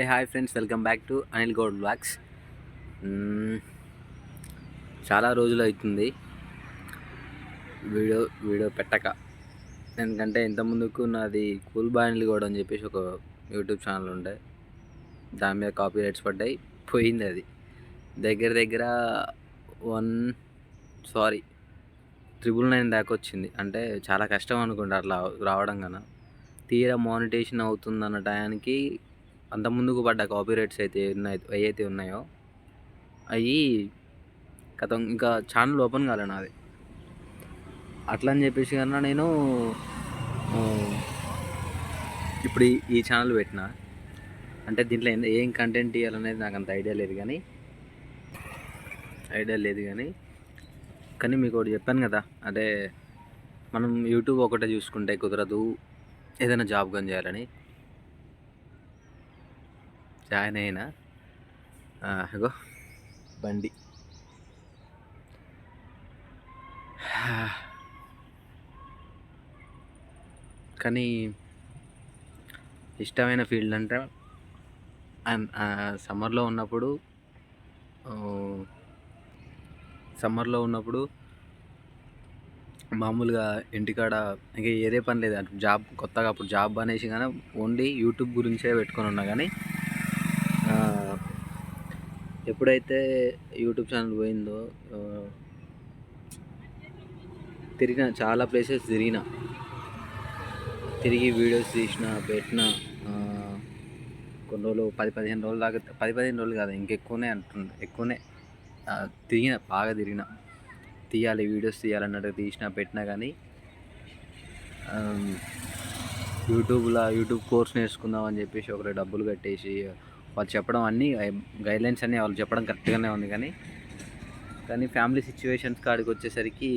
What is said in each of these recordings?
Hi friends, welcome back to Anil Goud blogs. చాలా రోజులు అవుతుంది వీడియో పెట్టక. ఎందుకంటే ఇంతకుముందుకు నాది కూల్ బాయ్ అనిల్ గౌడ్ అని చెప్పేసి ఒక యూట్యూబ్ ఛానల్ ఉండే, దాని మీద కాపీ రైట్స్ పడ్డాయి, పోయింది. అది దగ్గర 999 దాకా వచ్చింది. అంటే చాలా కష్టం అనుకుంటా అట్లా రావడం కన్నా. తీరా మానిటేషన్ అవుతుందన్న టయానికి అంత ముందుకు పడ్డ కాపీ రైట్స్ ఏవైతే ఉన్నాయో అవి కథం, ఇంకా ఛానల్ ఓపెన్ కాలే నాది. అట్లా అని చెప్పేసి కన్నా నేను ఇప్పుడు ఈ ఛానల్ పెట్టిన. అంటే దీంట్లో ఏం కంటెంట్ ఇవ్వాలనేది నాకు అంత ఐడియా లేదు కానీ మీకు ఒకటి చెప్పాను కదా, అదే మనం యూట్యూబ్ ఒకటే చూసుకుంటే కుదరదు, ఏదైనా జాబ్ కానీ చేయాలని జాయిన్ అయినా. అగో బండి. కానీ ఇష్టమైన ఫీల్డ్ అంటే సమ్మర్లో ఉన్నప్పుడు మామూలుగా ఇంటికాడ ఇంకా ఏదే పని లేదు, అటు జాబ్ కొత్తగా అప్పుడు జాబ్ అనేసి కానీ ఓన్లీ యూట్యూబ్ గురించే పెట్టుకొని ఉన్నా. కానీ ఎప్పుడైతే యూట్యూబ్ ఛానల్ పోయిందో చాలా ప్లేసెస్ తిరిగి వీడియోస్ తీసిన, పెట్టిన. కొన్ని రోజులు 10-15 రోజులు దాకా, 10-15 రోజులు కాదు, ఎక్కువనే బాగా తిరిగిన. వీడియోస్ తీయాలన్నట్టు తీసిన, పెట్టినా. కానీ యూట్యూబ్ కోర్స్ నేర్చుకుందాం అని చెప్పేసి ఒకరు డబ్బులు కట్టేసి వాళ్ళు చెప్పడం అన్నీ గైడ్లైన్స్ అన్నీ వాళ్ళు చెప్పడం కరెక్ట్గానే ఉంది. కానీ ఫ్యామిలీ సిచ్యువేషన్స్ కాడికి వచ్చేసరికి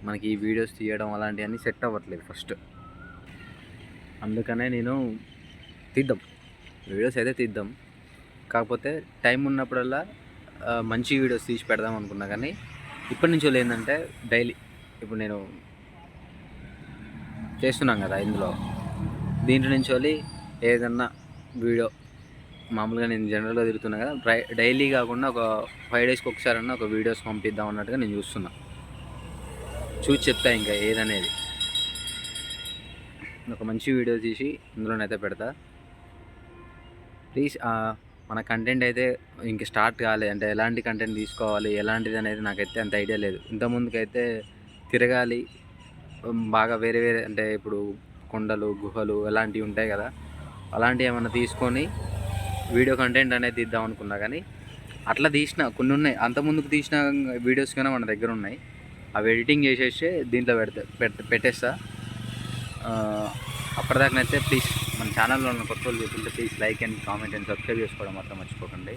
మనకి ఈ వీడియోస్ తీయడం అలాంటివన్నీ సెట్ అవ్వట్లేదు ఫస్ట్. అందుకనే నేను వీడియోస్ అయితే తీద్దాం, కాకపోతే టైం ఉన్నప్పుడల్లా మంచి వీడియోస్ తీసి పెడదాం అనుకున్నా. కానీ ఇప్పటి నుంచి ఏంటంటే డైలీ ఇప్పుడు నేను చేస్తున్నాం కదా, దీంట్లో నుంచి ఏదన్నా వీడియో మామూలుగా నేను జనరల్గా తిరుగుతున్నా కదా, డైలీ కాకుండా ఒక 5 డేస్కి ఒకసారన్నా ఒక వీడియోస్ పంపిద్దాం అన్నట్టుగా నేను చూసి చెప్తా ఇంకా ఏదనేది. ఒక మంచి వీడియో తీసి ఇందులోనైతే పెడతా. ప్లీజ్ మన కంటెంట్ అయితే ఇంక స్టార్ట్ కాలేదు, అంటే ఎలాంటి కంటెంట్ తీసుకోవాలి ఎలాంటిది అనేది నాకైతే అంత ఐడియా లేదు. ఇంతకుముందుకైతే తిరగాలి బాగా, వేరే అంటే ఇప్పుడు కొండలు గుహలు అలాంటివి ఉంటాయి కదా, అలాంటివి ఏమన్నా తీసుకొని వీడియో కంటెంట్ అనేది తీద్దాం అనుకున్నా. కానీ అట్లా తీసిన కొన్ని ఉన్నాయి, అంతకుముందుకు తీసిన వీడియోస్ కన్నా మన దగ్గర ఉన్నాయి. అవి ఎడిటింగ్ చేసేసి దీంట్లో పెట్టేస్తా. అప్పటిదాకానైతే ప్లీజ్ మన ఛానల్లో ఉన్న కొత్త వాళ్ళు చెప్తుంటే please like and comment and subscribe చేసుకోవడం మాత్రం మర్చిపోకండి.